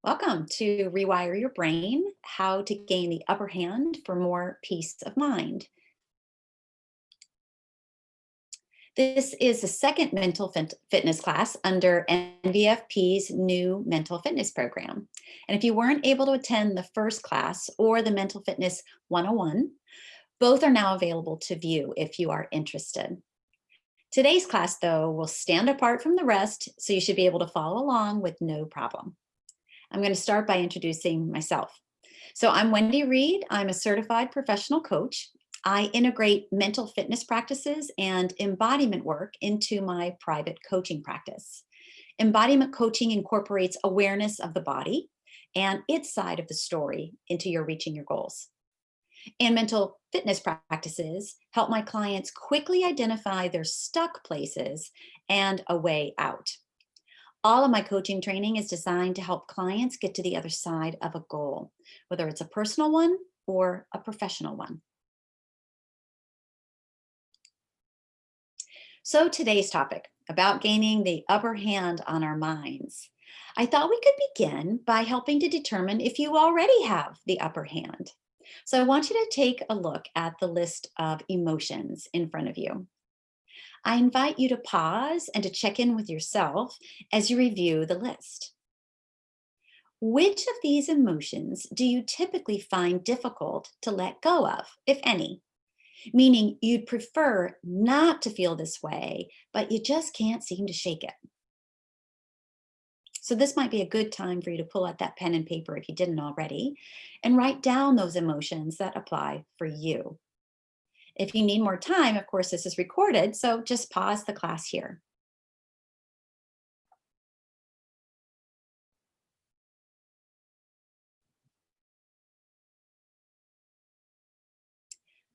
Welcome to Rewire Your Brain, how to gain the upper hand for more peace of mind. This is the second mental fitness class under NVFP's new mental fitness program. And if you weren't able to attend the first class or the Mental Fitness 101, both are now available to view if you are interested. Today's class, though, will stand apart from the rest, so you should be able to follow along with no problem. I'm going to start by introducing myself. So I'm Wendy Reed. I'm a certified professional coach. I integrate mental fitness practices and embodiment work into my private coaching practice. Embodiment coaching incorporates awareness of the body and its side of the story into your reaching your goals. And mental fitness practices help my clients quickly identify their stuck places and a way out. All of my coaching training is designed to help clients get to the other side of a goal, whether it's a personal one or a professional one. So today's topic, about gaining the upper hand on our minds. I thought we could begin by helping to determine if you already have the upper hand. So I want you to take a look at the list of emotions in front of you. I invite you to pause and to check in with yourself as you review the list. Which of these emotions do you typically find difficult to let go of, if any? Meaning you'd prefer not to feel this way, but you just can't seem to shake it. So this might be a good time for you to pull out that pen and paper if you didn't already, and write down those emotions that apply for you. If you need more time, of course, this is recorded, so just pause the class here.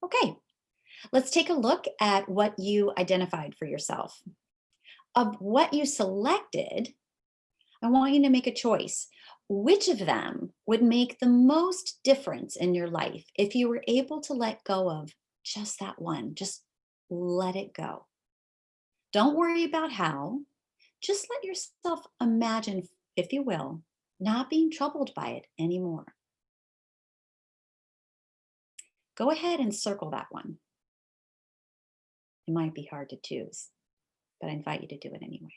Okay, let's take a look at what you identified for yourself. Of what you selected, I want you to make a choice. Which of them would make the most difference in your life if you were able to let go of just that one? Just let it go. Don't worry about how. Just let yourself imagine, if you will, not being troubled by it anymore. Go ahead and circle that one. It might be hard to choose, but I invite you to do it anyway.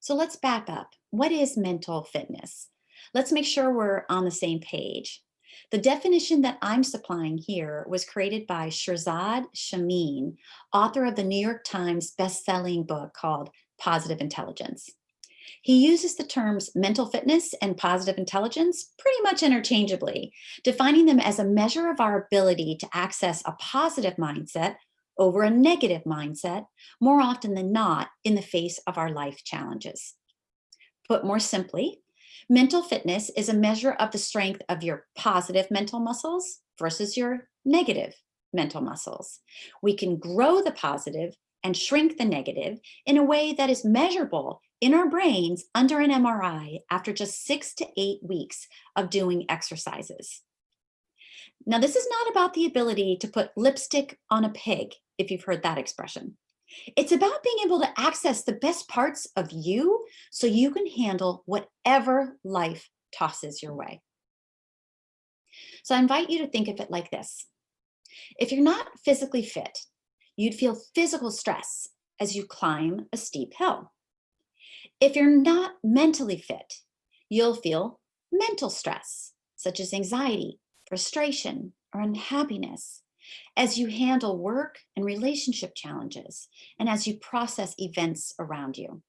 So let's back up. What is mental fitness? Let's make sure we're on the same page. The definition that I'm supplying here was created by Shirzad Chamine, author of the New York Times best-selling book called Positive Intelligence. He uses the terms mental fitness and positive intelligence pretty much interchangeably, defining them as a measure of our ability to access a positive mindset over a negative mindset, more often than not in the face of our life challenges. Put more simply, mental fitness is a measure of the strength of your positive mental muscles versus your negative mental muscles. We can grow the positive and shrink the negative in a way that is measurable in our brains under an MRI after just 6 to 8 weeks of doing exercises. Now, this is not about the ability to put lipstick on a pig, if you've heard that expression. It's about being able to access the best parts of you so you can handle whatever life tosses your way. So I invite you to think of it like this. If you're not physically fit, you'd feel physical stress as you climb a steep hill. If you're not mentally fit, you'll feel mental stress, such as anxiety, frustration, or unhappiness, as you handle work and relationship challenges, and as you process events around you.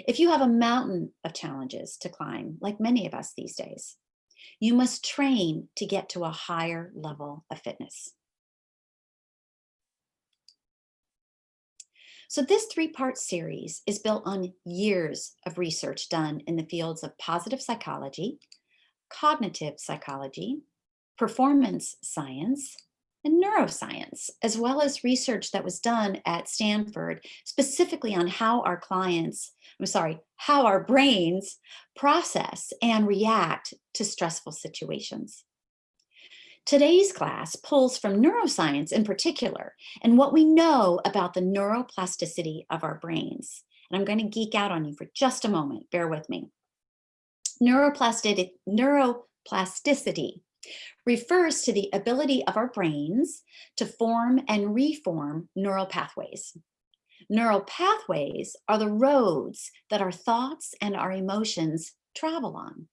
If you have a mountain of challenges to climb, like many of us these days, you must train to get to a higher level of fitness. So this 3-part series is built on years of research done in the fields of positive psychology, cognitive psychology, performance science, and neuroscience, as well as research that was done at Stanford specifically on how how our brains process and react to stressful situations. Today's class pulls from neuroscience in particular and what we know about the neuroplasticity of our brains And I'm going to geek out on you for just a moment. Bear with me. Neuroplasticity refers to the ability of our brains to form and reform neural pathways. Neural pathways are the roads that our thoughts and our emotions travel on.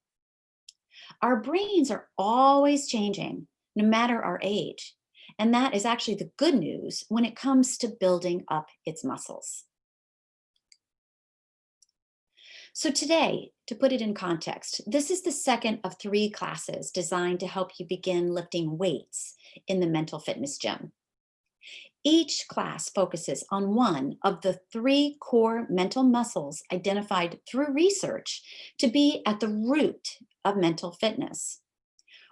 Our brains are always changing, no matter our age. And that is actually the good news when it comes to building up its muscles. So today, to put it in context, this is the second of 3 classes designed to help you begin lifting weights in the mental fitness gym. Each class focuses on one of the 3 core mental muscles identified through research to be at the root of mental fitness.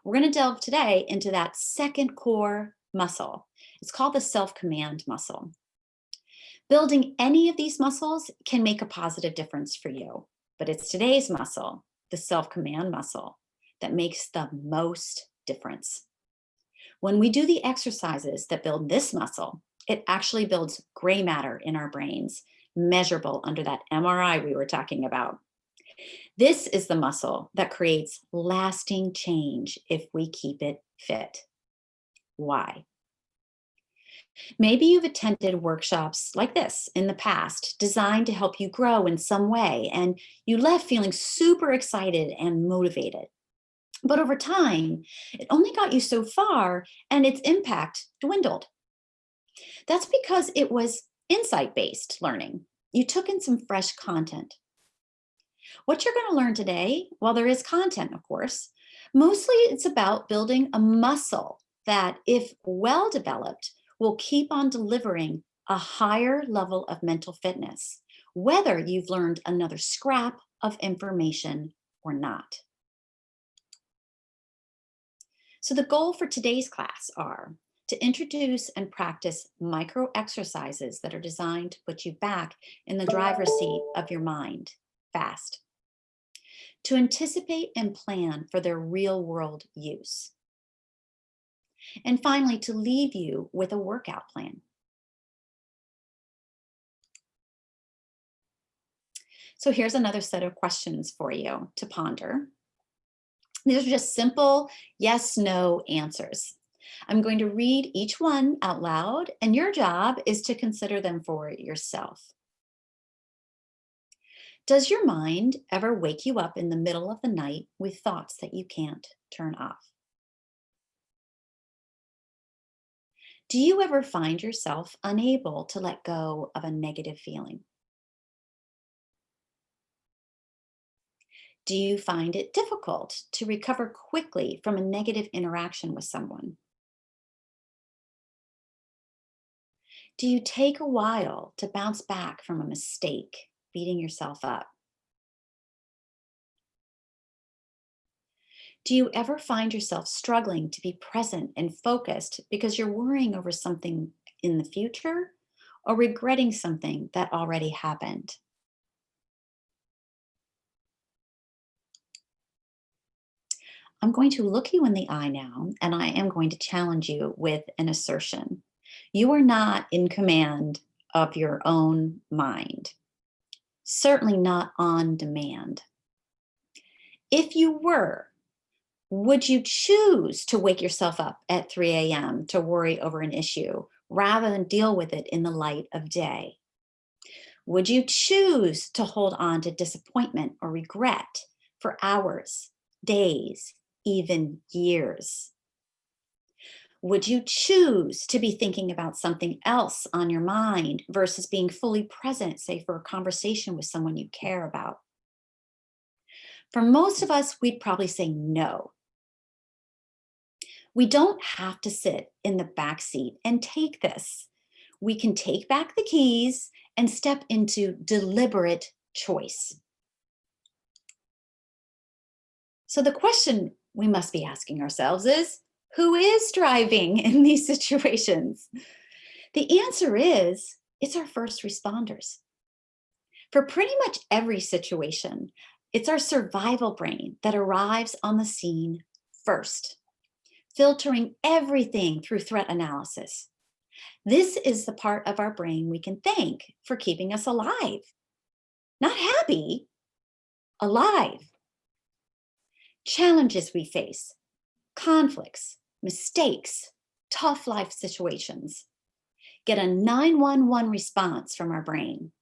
We're going to delve today into that second core muscle. It's called the self-command muscle. Building any of these muscles can make a positive difference for you, but it's today's muscle, the self-command muscle, that makes the most difference. When we do the exercises that build this muscle, it actually builds gray matter in our brains, measurable under that MRI we were talking about. This is the muscle that creates lasting change if we keep it fit. Why? Maybe you've attended workshops like this in the past, designed to help you grow in some way, and you left feeling super excited and motivated. But over time, it only got you so far and its impact dwindled. That's because it was insight-based learning. You took in some fresh content. What you're going to learn today, while there is content, of course, mostly it's about building a muscle that, if well developed, will keep on delivering a higher level of mental fitness, whether you've learned another scrap of information or not. So the goal for today's class are to introduce and practice micro exercises that are designed to put you back in the driver's seat of your mind fast, to anticipate and plan for their real world use, and finally, to leave you with a workout plan. So here's another set of questions for you to ponder. These are just simple yes, no answers. I'm going to read each one out loud, and your job is to consider them for yourself. Does your mind ever wake you up in the middle of the night with thoughts that you can't turn off? Do you ever find yourself unable to let go of a negative feeling? Do you find it difficult to recover quickly from a negative interaction with someone? Do you take a while to bounce back from a mistake, beating yourself up? Do you ever find yourself struggling to be present and focused because you're worrying over something in the future or regretting something that already happened? I'm going to look you in the eye now, and I am going to challenge you with an assertion. You are not in command of your own mind, certainly not on demand. If you were, would you choose to wake yourself up at 3 a.m. to worry over an issue rather than deal with it in the light of day? Would you choose to hold on to disappointment or regret for hours, days, even years? Would you choose to be thinking about something else on your mind versus being fully present, say, for a conversation with someone you care about? For most of us, we'd probably say no. We don't have to sit in the back seat and take this. We can take back the keys and step into deliberate choice. So the question we must be asking ourselves is, who is driving in these situations? The answer is, it's our first responders. For pretty much every situation, it's our survival brain that arrives on the scene first, filtering everything through threat analysis. This is the part of our brain we can thank for keeping us alive. not happy, alive. Challenges we face, conflicts, mistakes, tough life situations get a 911 response from our brain.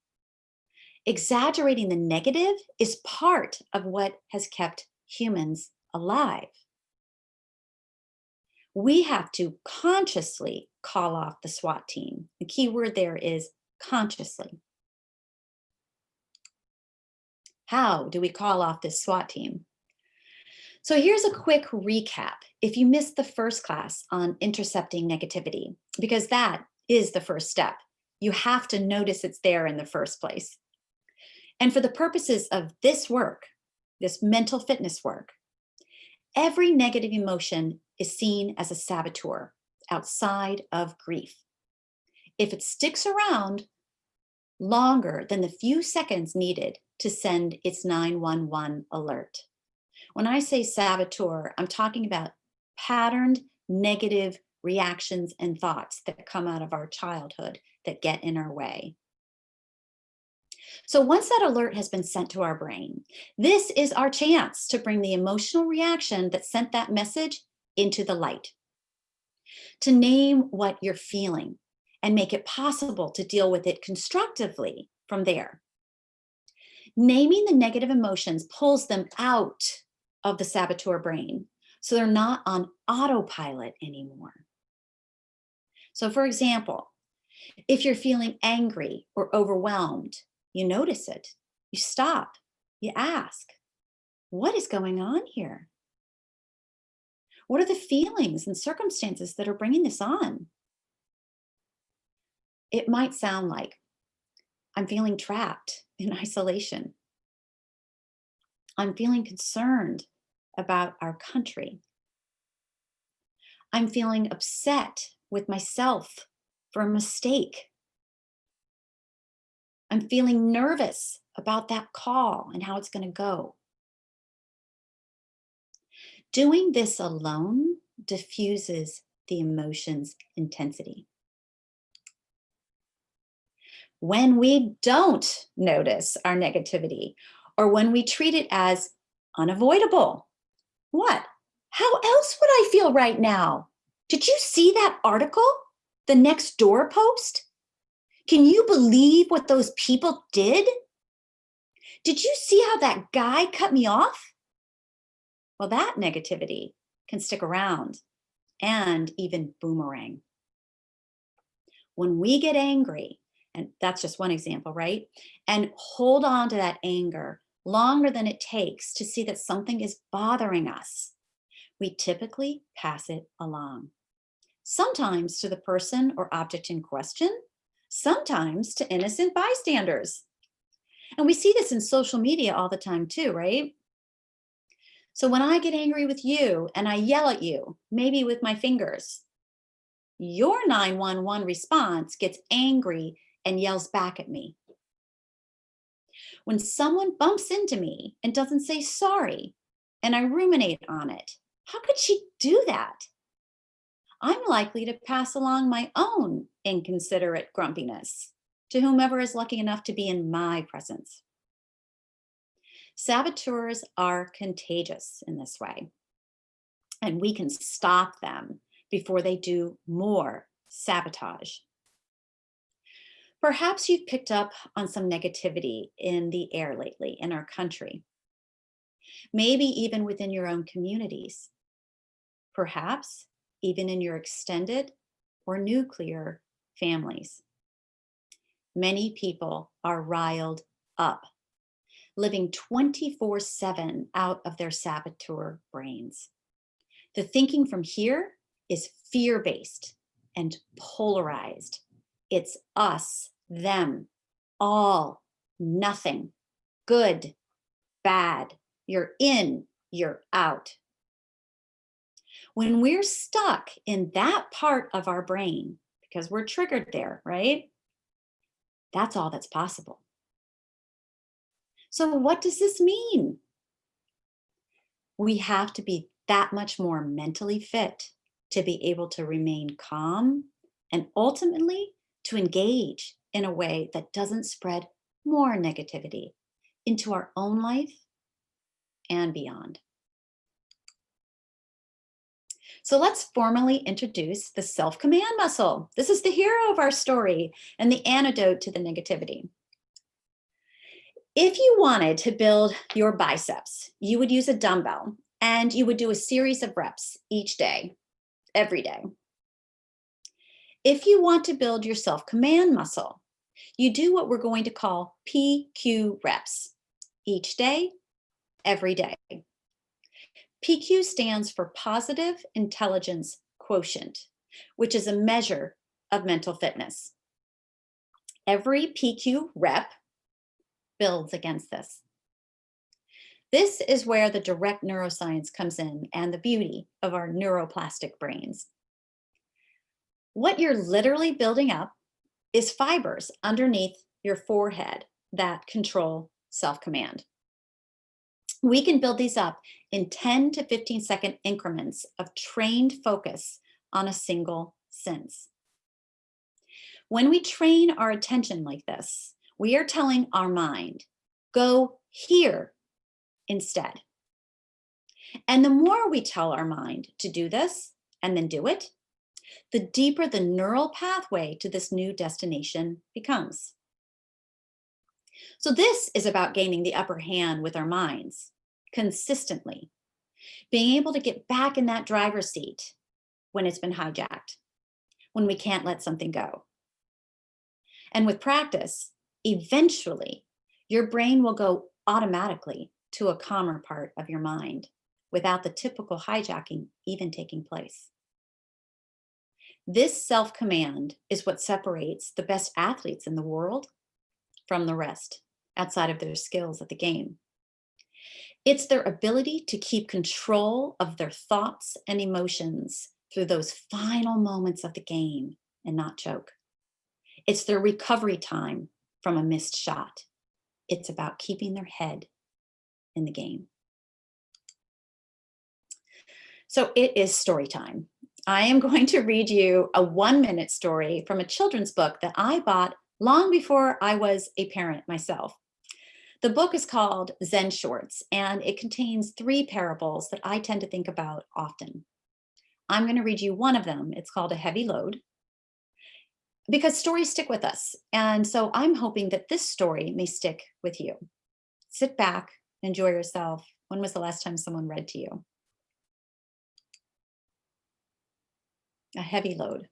Exaggerating the negative is part of what has kept humans alive. We have to consciously call off the SWAT team. The key word there is consciously. How do we call off this SWAT team? So here's a quick recap if you missed the first class on intercepting negativity, because that is the first step. You have to notice it's there in the first place. And for the purposes of this work, this mental fitness work, every negative emotion is seen as a saboteur outside of grief. If it sticks around longer than the few seconds needed to send its 911 alert. When I say saboteur, I'm talking about patterned negative reactions and thoughts that come out of our childhood that get in our way. So once that alert has been sent to our brain, this is our chance to bring the emotional reaction that sent that message into the light. To name what you're feeling and make it possible to deal with it constructively from there. Naming the negative emotions pulls them out of the saboteur brain, so they're not on autopilot anymore. So for example, if you're feeling angry or overwhelmed, you notice it, you stop, you ask, what is going on here? What are the feelings and circumstances that are bringing this on? It might sound like, I'm feeling trapped in isolation. I'm feeling concerned about our country. I'm feeling upset with myself for a mistake. I'm feeling nervous about that call and how it's going to go. Doing this alone diffuses the emotion's intensity. When we don't notice our negativity, or when we treat it as unavoidable, what? How else would I feel right now? Did you see that article? The next door post? Can you believe what those people did? Did you see how that guy cut me off? Well, that negativity can stick around and even boomerang. When we get angry, and that's just one example, right? And hold on to that anger longer than it takes to see that something is bothering us, we typically pass it along. Sometimes to the person or object in question, sometimes to innocent bystanders. And we see this in social media all the time too, right? So when I get angry with you and I yell at you, maybe with my fingers, your 911 response gets angry and yells back at me. When someone bumps into me and doesn't say sorry, and I ruminate on it, how could she do that? I'm likely to pass along my own inconsiderate grumpiness to whomever is lucky enough to be in my presence. Saboteurs are contagious in this way, and we can stop them before they do more sabotage. Perhaps you've picked up on some negativity in the air lately in our country, maybe even within your own communities, perhaps even in your extended or nuclear families. Many people are riled up, living 24/7 out of their saboteur brains. The thinking from here is fear-based and polarized. It's us, them, all, nothing, good, bad, you're in, you're out. When we're stuck in that part of our brain, because we're triggered there, right? That's all that's possible. So what does this mean? We have to be that much more mentally fit to be able to remain calm and ultimately to engage in a way that doesn't spread more negativity into our own life and beyond. So let's formally introduce the self-command muscle. This is the hero of our story and the antidote to the negativity. If you wanted to build your biceps, you would use a dumbbell and you would do a series of reps each day, every day. If you want to build your self-command muscle, you do what we're going to call PQ reps each day, every day. PQ stands for Positive Intelligence Quotient, which is a measure of mental fitness. Every PQ rep builds against this. This is where the direct neuroscience comes in and the beauty of our neuroplastic brains. What you're literally building up is fibers underneath your forehead that control self-command. We can build these up in 10 to 15 second increments of trained focus on a single sense. When we train our attention like this, we are telling our mind, go here instead. And the more we tell our mind to do this and then do it, the deeper the neural pathway to this new destination becomes. So this is about gaining the upper hand with our minds consistently, being able to get back in that driver's seat when it's been hijacked, when we can't let something go. And with practice, eventually, your brain will go automatically to a calmer part of your mind without the typical hijacking even taking place. This self-command is what separates the best athletes in the world from the rest outside of their skills at the game. It's their ability to keep control of their thoughts and emotions through those final moments of the game and not choke. It's their recovery time from a missed shot. It's about keeping their head in the game. So it is story time. I am going to read you a 1-minute story from a children's book that I bought long before I was a parent myself. The book is called Zen Shorts, and it contains 3 parables that I tend to think about often. I'm going to read you one of them. It's called A Heavy Load, because stories stick with us. And so I'm hoping that this story may stick with you. Sit back, enjoy yourself. When was the last time someone read to you? A heavy load.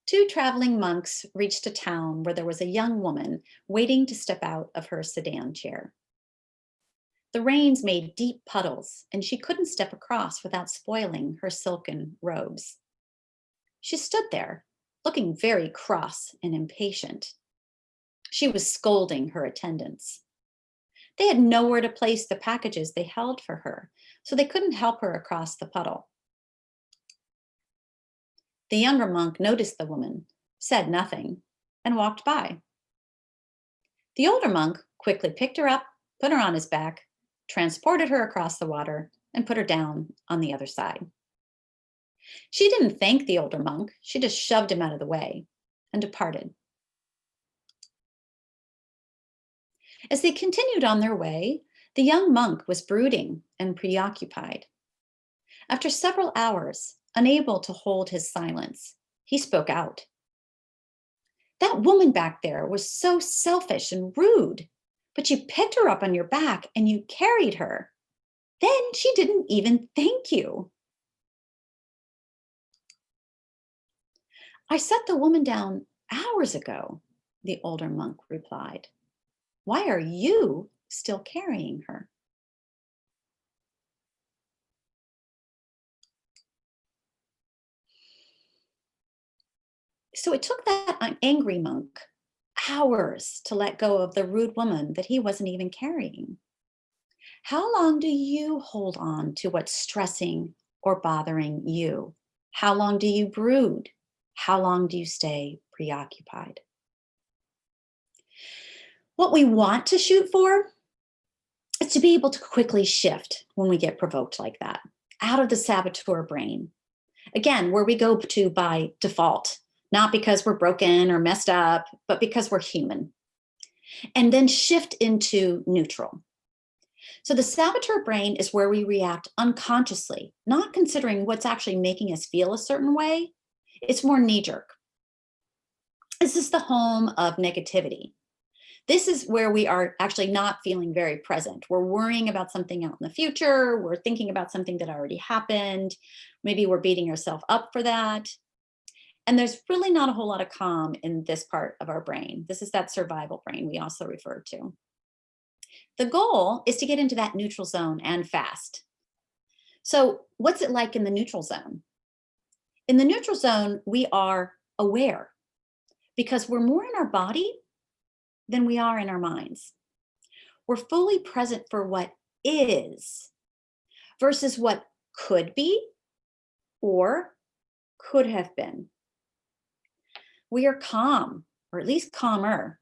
2 traveling monks reached a town where there was a young woman waiting to step out of her sedan chair. The rains made deep puddles, and she couldn't step across without spoiling her silken robes. She stood there, looking very cross and impatient. She was scolding her attendants. They had nowhere to place the packages they held for her, so they couldn't help her across the puddle. The younger monk noticed the woman, said nothing, and walked by. The older monk quickly picked her up, put her on his back, transported her across the water, and put her down on the other side. She didn't thank the older monk. She just shoved him out of the way and departed. As they continued on their way, the young monk was brooding and preoccupied. After several hours, unable to hold his silence, he spoke out. "That woman back there was so selfish and rude, but you picked her up on your back and you carried her. Then she didn't even thank you." "I set the woman down hours ago," the older monk replied. "Why are you still carrying her?" So it took that angry monk hours to let go of the rude woman that he wasn't even carrying. How long do you hold on to what's stressing or bothering you? How long do you brood? How long do you stay preoccupied? What we want to shoot for is to be able to quickly shift when we get provoked like that, out of the saboteur brain. Again, where we go to by default, not because we're broken or messed up, but because we're human. And then shift into neutral. So the saboteur brain is where we react unconsciously, not considering what's actually making us feel a certain way. It's more knee jerk. This is the home of negativity. This is where we are actually not feeling very present. We're worrying about something out in the future. We're thinking about something that already happened. Maybe we're beating ourselves up for that. And there's really not a whole lot of calm in this part of our brain. This is that survival brain we also refer to. The goal is to get into that neutral zone and fast. So, what's it like in the neutral zone? In the neutral zone, we are aware because we're more in our body than we are in our minds. We're fully present for what is versus what could be or could have been. We are calm, or at least calmer.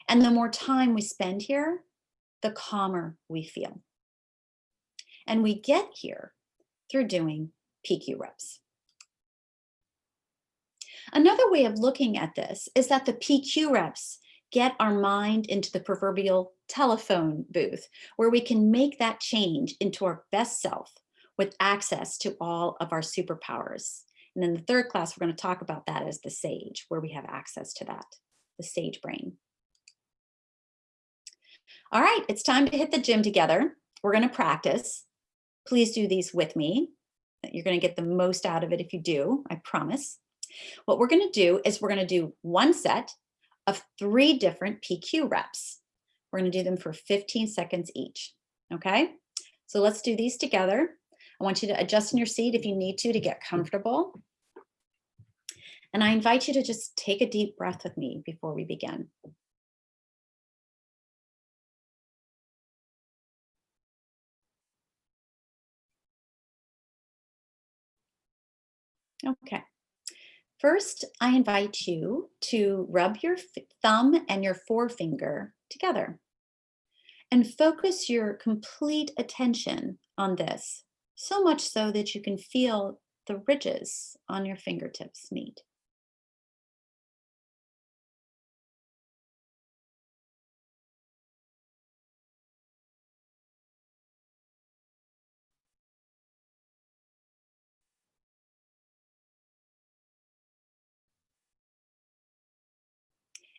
And the more time we spend here, the calmer we feel. And we get here through doing PQ reps. Another way of looking at this is that the PQ reps get our mind into the proverbial telephone booth where we can make that change into our best self with access to all of our superpowers. And in the third class, we're going to talk about that as the sage, where we have access to that, the sage brain. All right, it's time to hit the gym together. We're going to practice. Please do these with me. You're going to get the most out of it if you do, I promise. What we're going to do is we're going to do one set of 3 different PQ reps. We're going to do them for 15 seconds each. Okay, so let's do these together. I want you to adjust in your seat if you need to get comfortable. And I invite you to just take a deep breath with me before we begin. Okay. First, I invite you to rub your thumb and your forefinger together and focus your complete attention on this, so much so that you can feel the ridges on your fingertips meet.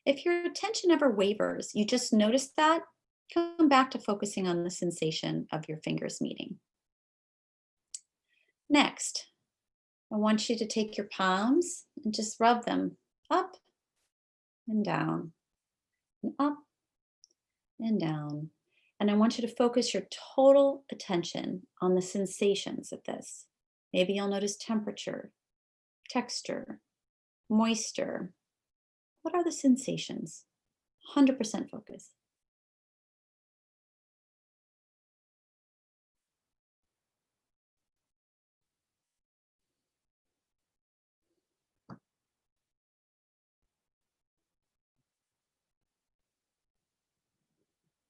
If your attention ever wavers, you just notice that, come back to focusing on the sensation of your fingers meeting. Next, I want you to take your palms and just rub them up and down, and up and down. And I want you to focus your total attention on the sensations of this. Maybe you'll notice temperature, texture, moisture. What are the sensations? 100% focus.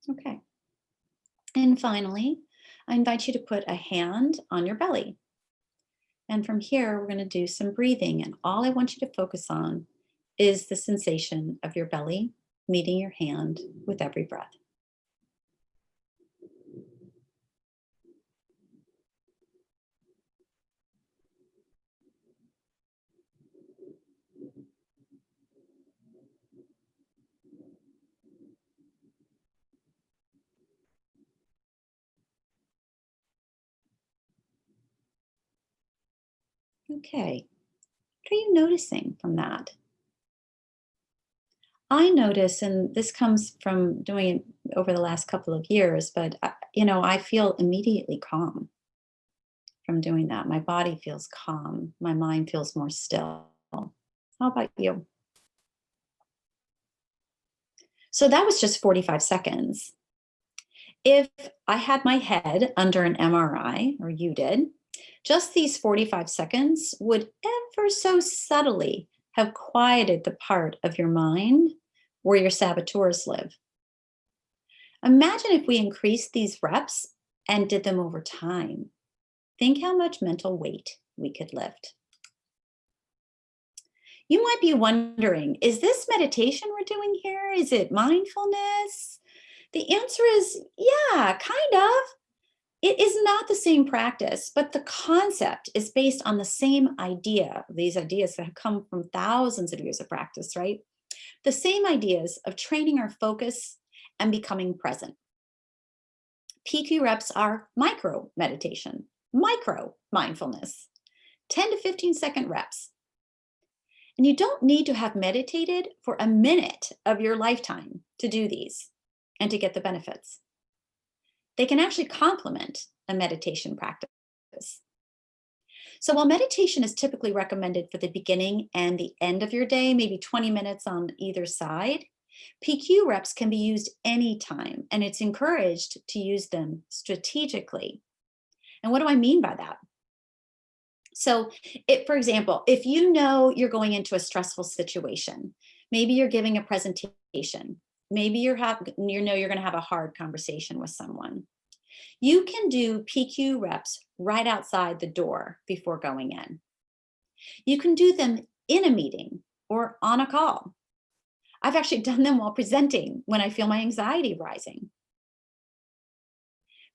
Okay. And finally, I invite you to put a hand on your belly. And from here, we're going to do some breathing. And all I want you to focus on is the sensation of your belly meeting your hand with every breath. Okay. What are you noticing from that? I notice, and this comes from doing it over the last couple of years, but I feel immediately calm from doing that. My body feels calm. My mind feels more still. How about you? So that was just 45 seconds. If I had my head under an MRI, or you did, just these 45 seconds would ever so subtly have quieted the part of your mind where your saboteurs live. Imagine if we increased these reps and did them over time. Think how much mental weight we could lift. You might be wondering, is this meditation we're doing here? Is it mindfulness? The answer is yeah, kind of. It is not the same practice, but the concept is based on the same idea. These ideas that have come from thousands of years of practice, right? The same ideas of training our focus and becoming present. PQ reps are micro meditation, micro mindfulness, 10 to 15-second reps. And you don't need to have meditated for a minute of your lifetime to do these and to get the benefits. They can actually complement a meditation practice. So while meditation is typically recommended for the beginning and the end of your day, maybe 20 minutes on either side, PQ reps can be used anytime, and it's encouraged to use them strategically. And what do I mean by that? So, for example, if you know you're going into a stressful situation, maybe you're giving a presentation, maybe you know you're going to have a hard conversation with someone, you can do PQ reps right outside the door before going in. You can do them in a meeting or on a call. I've actually done them while presenting when I feel my anxiety rising.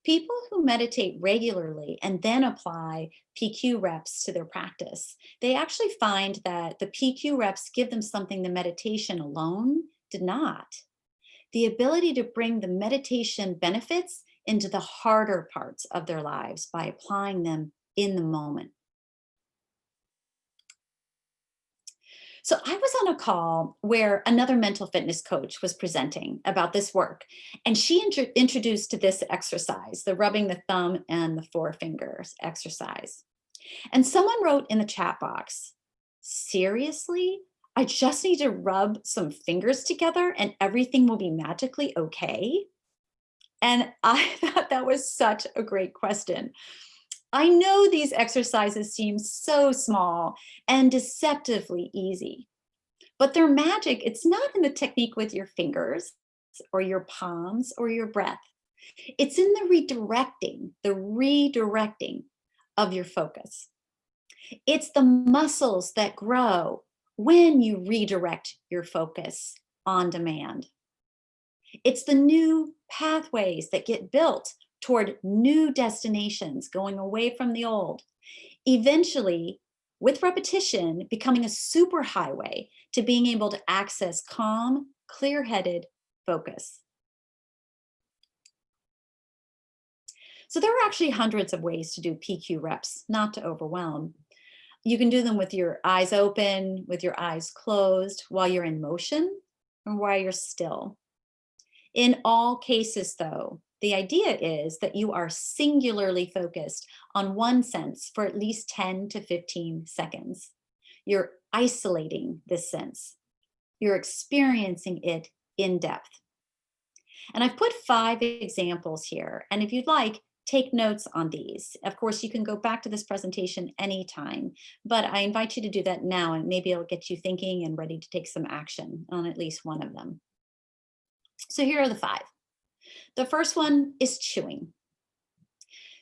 People who meditate regularly and then apply PQ reps to their practice, they actually find that the PQ reps give them something the meditation alone did not. The ability to bring the meditation benefits into the harder parts of their lives by applying them in the moment. So I was on a call where another mental fitness coach was presenting about this work, and she introduced this exercise, the rubbing the thumb and the forefingers exercise. And someone wrote in the chat box, seriously? I just need to rub some fingers together and everything will be magically okay? And I thought that was such a great question. I know these exercises seem so small and deceptively easy, but their magic, it's not in the technique with your fingers or your palms or your breath. It's in the redirecting of your focus. It's the muscles that grow when you redirect your focus on demand. It's the new pathways that get built toward new destinations, going away from the old. Eventually, with repetition, becoming a superhighway to being able to access calm, clear-headed focus. So there are actually hundreds of ways to do PQ reps, not to overwhelm. You can do them with your eyes open, with your eyes closed, while you're in motion, or while you're still. In all cases, though, the idea is that you are singularly focused on one sense for at least 10 to 15 seconds. You're isolating this sense. You're experiencing it in depth. And I've put 5 examples here. And if you'd like, take notes on these. Of course, you can go back to this presentation anytime, but I invite you to do that now, and maybe it'll get you thinking and ready to take some action on at least one of them. So here are the 5. The first one is chewing.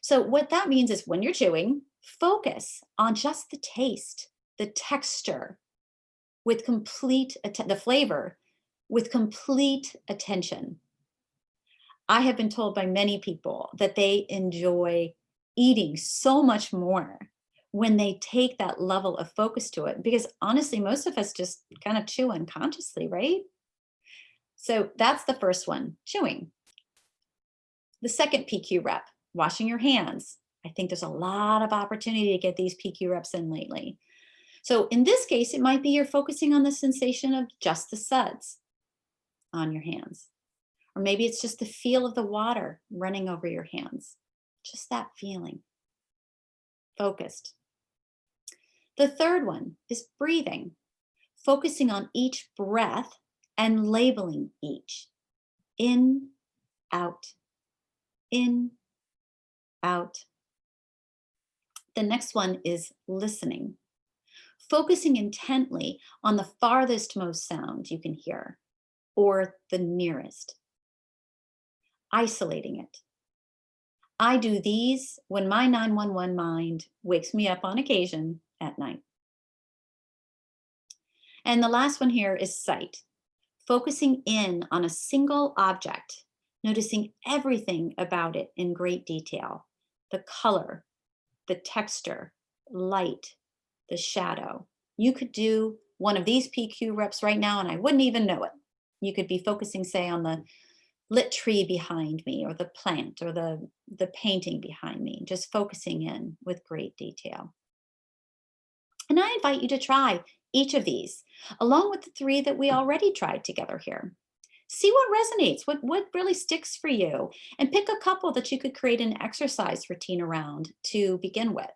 So what that means is when you're chewing, focus on just the taste, the texture, with the flavor, with complete attention. I have been told by many people that they enjoy eating so much more when they take that level of focus to it, because honestly, most of us just kind of chew unconsciously, right? So that's the first one, chewing. The second PQ rep, washing your hands. I think there's a lot of opportunity to get these PQ reps in lately. So in this case, it might be you're focusing on the sensation of just the suds on your hands. Or maybe it's just the feel of the water running over your hands. Just that feeling. Focused. The third one is breathing. Focusing on each breath and labeling each. In, out. In, out. The next one is listening. Focusing intently on the farthest most sound you can hear, or the nearest. Isolating it. I do these when my 911 mind wakes me up on occasion at night. And the last one here is sight, focusing in on a single object, noticing everything about it in great detail, the color, the texture, light, the shadow. You could do one of these PQ reps right now and I wouldn't even know it. You could be focusing, say, on the lit tree behind me or the plant or the painting behind me, just focusing in with great detail. And I invite you to try each of these, along with the three that we already tried together here. See what resonates, what really sticks for you, and pick a couple that you could create an exercise routine around to begin with.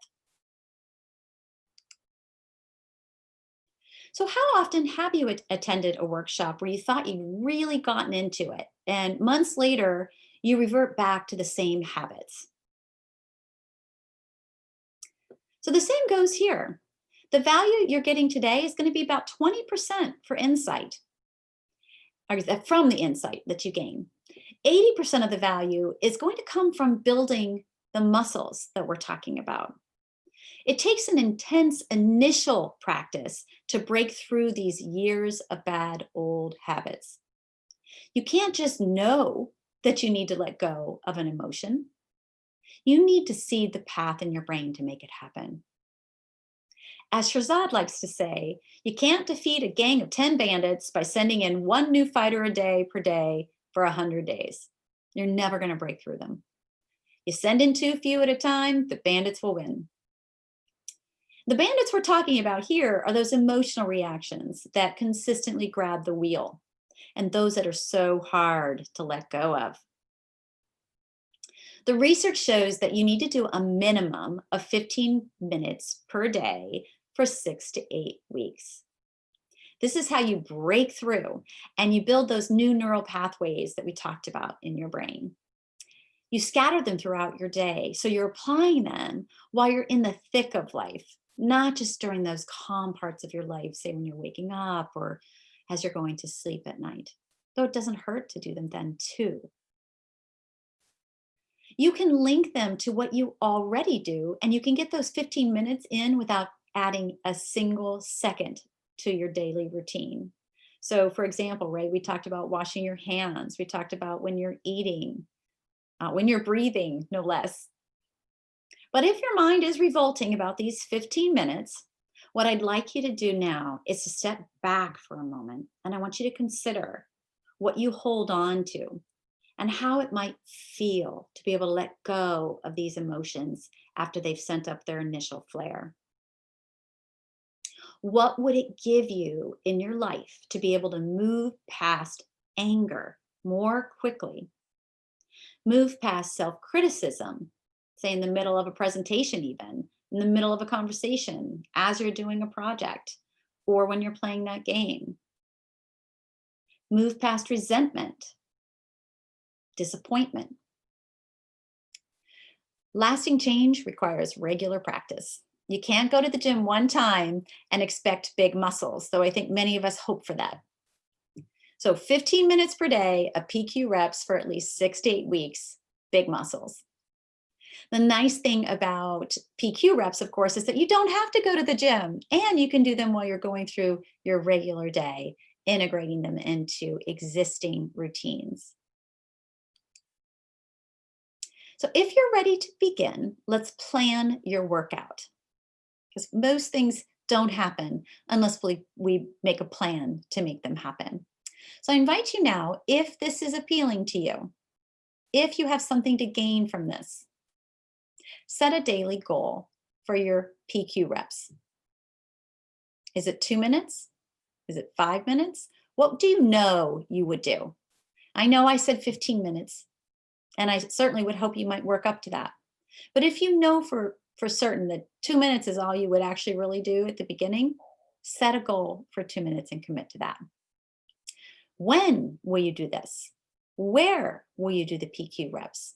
So how often have you attended a workshop where you thought you'd really gotten into it, and months later, you revert back to the same habits? So the same goes here. The value you're getting today is going to be about 20% for insight, or from the insight that you gain. 80% of the value is going to come from building the muscles that we're talking about. It takes an intense initial practice to break through these years of bad old habits. You can't just know that you need to let go of an emotion. You need to seed the path in your brain to make it happen. As Shahzad likes to say, you can't defeat a gang of 10 bandits by sending in one new fighter a day per day for 100 days. You're never going to break through them. You send in too few at a time, the bandits will win. The bandits we're talking about here are those emotional reactions that consistently grab the wheel and those that are so hard to let go of. The research shows that you need to do a minimum of 15 minutes per day for 6 to 8 weeks. This is how you break through and you build those new neural pathways that we talked about in your brain. You scatter them throughout your day, so you're applying them while you're in the thick of life, not just during those calm parts of your life, say when you're waking up or as you're going to sleep at night, though it doesn't hurt to do them then too. You can link them to what you already do, and you can get those 15 minutes in without adding a single second to your daily routine. So for example, right, we talked about washing your hands. We talked about when you're eating, when you're breathing, no less. But if your mind is revolting about these 15 minutes, what I'd like you to do now is to step back for a moment, and I want you to consider what you hold on to and how it might feel to be able to let go of these emotions after they've sent up their initial flare. What would it give you in your life to be able to move past anger more quickly? Move past self-criticism, say in the middle of a presentation even, in the middle of a conversation, as you're doing a project, or when you're playing that game. Move past resentment, disappointment. Lasting change requires regular practice. You can't go to the gym one time and expect big muscles, though I think many of us hope for that. So 15 minutes per day of PQ reps for at least 6 to 8 weeks, big muscles. The nice thing about PQ reps, of course, is that you don't have to go to the gym, and you can do them while you're going through your regular day, integrating them into existing routines. So if you're ready to begin, let's plan your workout, because most things don't happen unless we make a plan to make them happen. So I invite you now, if this is appealing to you, if you have something to gain from this, set a daily goal for your PQ reps. Is it 2 minutes? Is it 5 minutes? What do you know you would do? I know I said 15 minutes, and I certainly would hope you might work up to that. But if you know for certain that 2 minutes is all you would actually really do at the beginning, set a goal for 2 minutes and commit to that. When will you do this? Where will you do the PQ reps?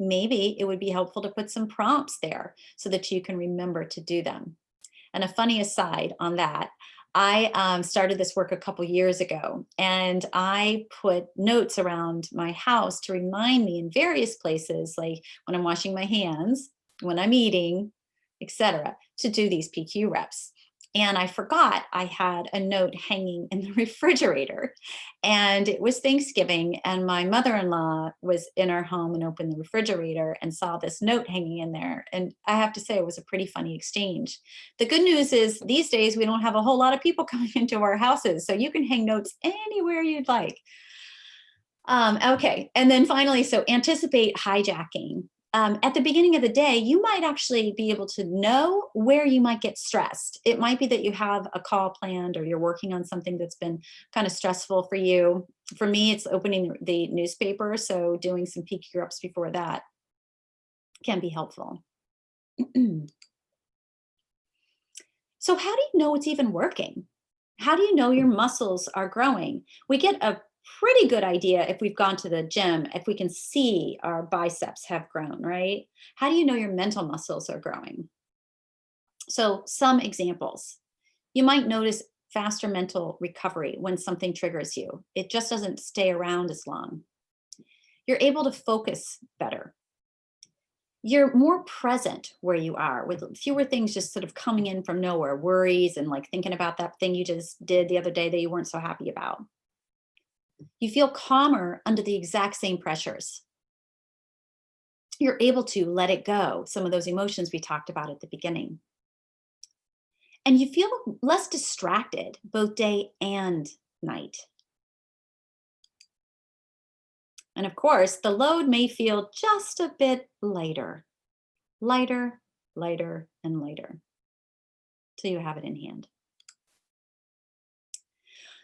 Maybe it would be helpful to put some prompts there so that you can remember to do them. And a funny aside on that, I started this work a couple years ago, and I put notes around my house to remind me in various places, like when I'm washing my hands, when I'm eating, etc., to do these PQ reps. And I forgot I had a note hanging in the refrigerator. And it was Thanksgiving, and my mother-in-law was in our home and opened the refrigerator and saw this note hanging in there. And I have to say, it was a pretty funny exchange. The good news is these days we don't have a whole lot of people coming into our houses, so you can hang notes anywhere you'd like. Okay, and then finally, so anticipate hijacking. At the beginning of the day, you might actually be able to know where you might get stressed. It might be that you have a call planned or you're working on something that's been kind of stressful for you. For me, it's opening the newspaper, so doing some PQ reps before that can be helpful. So how do you know it's even working? How do you know your muscles are growing? We get a pretty good idea if we've gone to the gym, if we can see our biceps have grown, right? How do you know your mental muscles are growing? So some examples. You might notice faster mental recovery when something triggers you. It just doesn't stay around as long. You're able to focus better. You're more present where you are with fewer things just sort of coming in from nowhere, worries and like thinking about that thing you just did the other day that you weren't so happy about. You feel calmer under the exact same pressures. You're able to let it go, some of those emotions we talked about at the beginning. And you feel less distracted both day and night. And of course, the load may feel just a bit lighter, lighter, lighter, and lighter. So you have it in hand.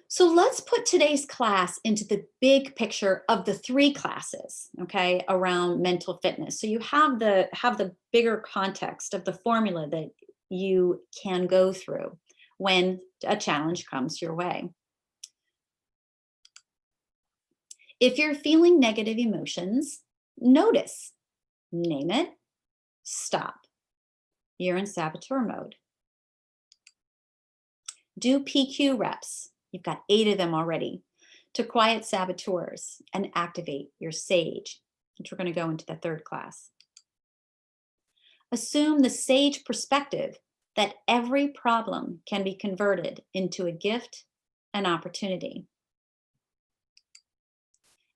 So let's put today's class into the big picture of the 3 classes, okay, around mental fitness. So you have the bigger context of the formula that you can go through when a challenge comes your way. If you're feeling negative emotions, notice, name it, stop. You're in saboteur mode. Do PQ reps. You've got 8 of them already to quiet saboteurs and activate your sage, which we're going to go into the 3rd class. Assume the sage perspective that every problem can be converted into a gift and opportunity.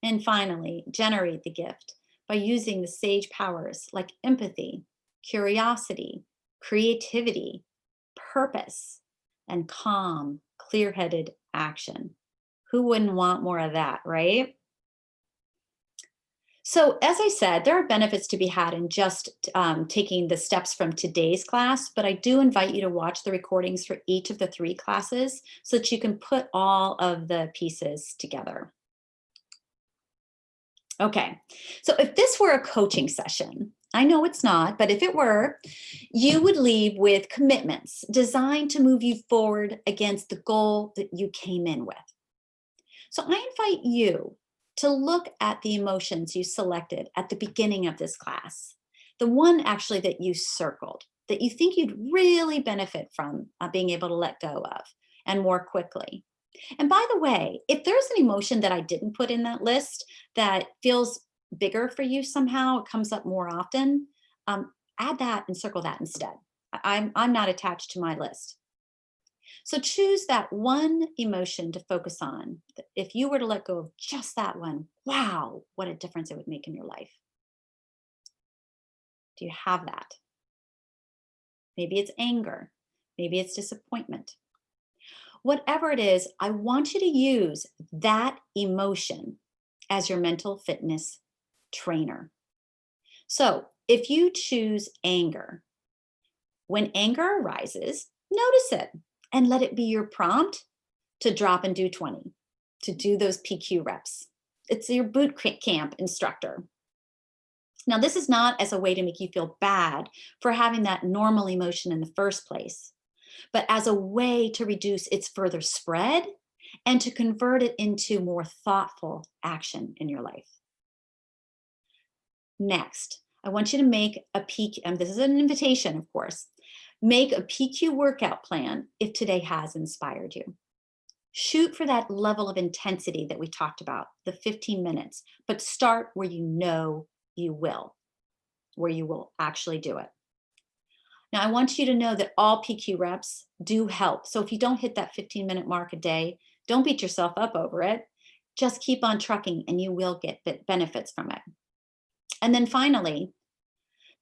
And finally, generate the gift by using the sage powers like empathy, curiosity, creativity, purpose, and calm, clear-headed action. Who wouldn't want more of that, right? So as I said, there are benefits to be had in just taking the steps from today's class, but I do invite you to watch the recordings for each of the 3 classes so that you can put all of the pieces together. Okay, so if this were a coaching session, I know it's not, but if it were, you would leave with commitments designed to move you forward against the goal that you came in with. So I invite you to look at the emotions you selected at the beginning of this class, the one actually that you circled, that you think you'd really benefit from being able to let go of and more quickly. And by the way, if there's an emotion that I didn't put in that list that feels bigger for you somehow, it comes up more often, add that and circle that instead. I'm not attached to my list. So choose that one emotion to focus on. If you were to let go of just that one, wow, what a difference it would make in your life. Do you have that? Maybe it's anger. Maybe it's disappointment. Whatever it is, I want you to use that emotion as your mental fitness trainer. So if you choose anger, when anger arises, notice it and let it be your prompt to drop and do 20, to do those PQ reps. It's your boot camp instructor. Now, this is not as a way to make you feel bad for having that normal emotion in the first place, but as a way to reduce its further spread and to convert it into more thoughtful action in your life. Next, I want you to make a PQ, and this is an invitation, of course, make a PQ workout plan if today has inspired you. Shoot for that level of intensity that we talked about, the 15 minutes, but start where you know you will, where you will actually do it. Now, I want you to know that all PQ reps do help. So if you don't hit that 15-minute mark a day, don't beat yourself up over it. Just keep on trucking and you will get benefits from it. And then finally,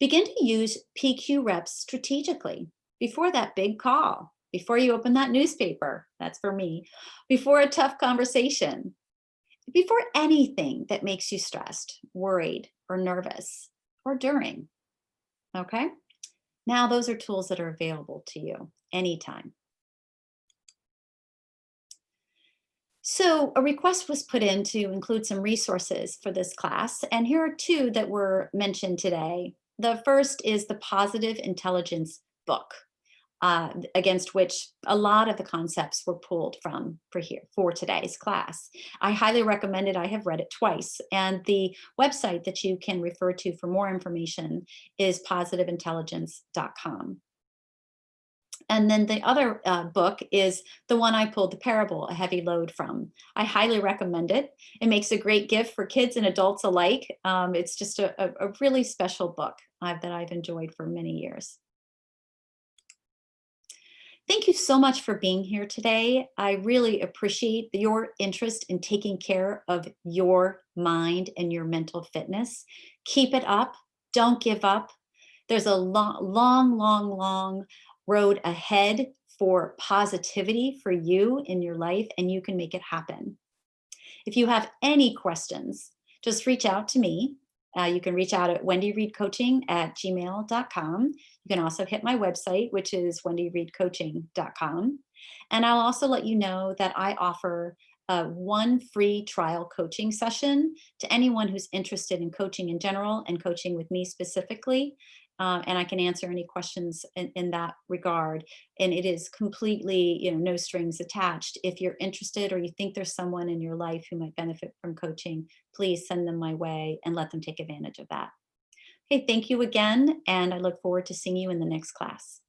begin to use PQ reps strategically before that big call, before you open that newspaper. That's for me. Before a tough conversation, before anything that makes you stressed, worried, or nervous, or during. Okay? Now, those are tools that are available to you anytime. So, a request was put in to include some resources for this class, and here are two that were mentioned today. The first is the Positive Intelligence book, against which a lot of the concepts were pulled from for today's class. I highly recommend it. I have read it twice, and the website that you can refer to for more information is positiveintelligence.com. And then the other book is the one I pulled the parable, A Heavy Load, from. I highly recommend it. It makes a great gift for kids and adults alike. It's just a really special book that I've enjoyed for many years. Thank you so much for being here today. I really appreciate your interest in taking care of your mind and your mental fitness. Keep it up. Don't give up. There's a long road ahead for positivity for you in your life, and you can make it happen. If you have any questions, just reach out to me. You can reach out at wendyreedcoaching@gmail.com. You can also hit my website, which is wendyreedcoaching.com. And I'll also let you know that I offer one free trial coaching session to anyone who's interested in coaching in general and coaching with me specifically. And I can answer any questions in that regard. And it is completely, no strings attached. If you're interested or you think there's someone in your life who might benefit from coaching, please send them my way and let them take advantage of that. Okay, thank you again. And I look forward to seeing you in the next class.